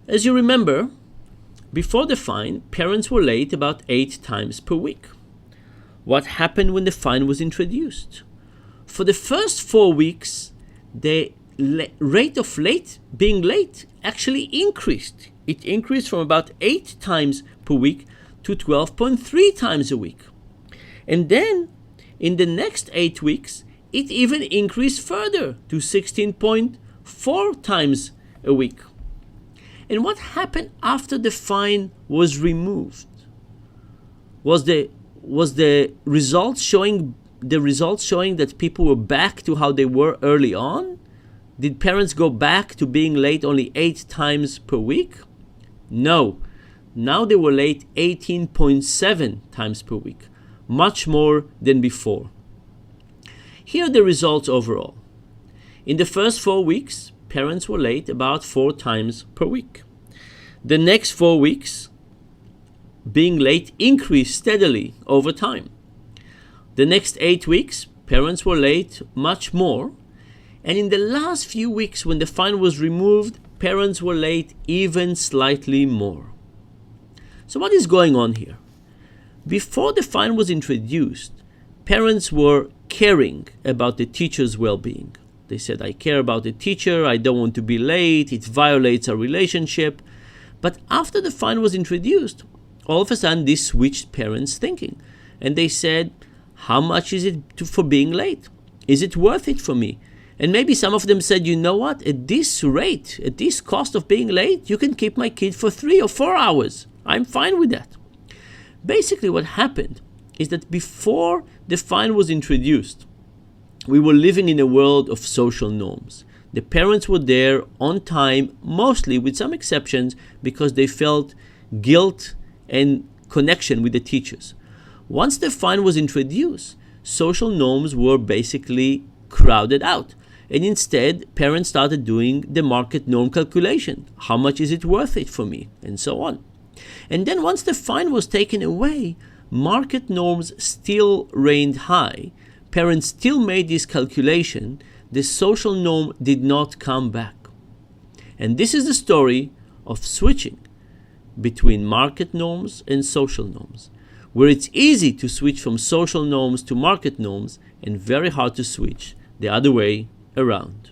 As you remember, before the fine, parents were late about 8 times per week. What happened when the fine was introduced? For the first 4 weeks, the rate of being late actually increased. It increased from about 8 times per week to 12.3 times a week. And then, in the next 8 weeks, it even increased further to 16.4 times a week. And what happened after the fine was removed? Was the results showing that people were back to how they were early on? Did parents go back to being late only 8 times per week? No. Now they were late 18.7 times per week, much more than before. Here are the results overall. In the first 4 weeks, parents were late about 4 times per week. The next 4 weeks, being late increased steadily over time. The next 8 weeks, parents were late much more. And in the last few weeks, when the fine was removed, parents were late even slightly more. So what is going on here? Before the fine was introduced, parents were caring about the teacher's well-being. They said, I care about the teacher, I don't want to be late, it violates our relationship. But after the fine was introduced, all of a sudden this switched parents' thinking. And they said, how much is it for being late? Is it worth it for me? And maybe some of them said, you know what, at this rate, at this cost of being late, you can keep my kid for 3 or 4 hours. I'm fine with that. Basically what happened is that before the fine was introduced, we were living in a world of social norms. The parents were there on time, mostly with some exceptions, because they felt guilt and connection with the teachers. Once the fine was introduced, social norms were basically crowded out. And instead, parents started doing the market norm calculation. How much is it worth it for me? And so on. And then once the fine was taken away, market norms still reigned high. Parents still made this calculation. The social norm did not come back. And this is the story of switching between market norms and social norms, where it's easy to switch from social norms to market norms and very hard to switch the other way around.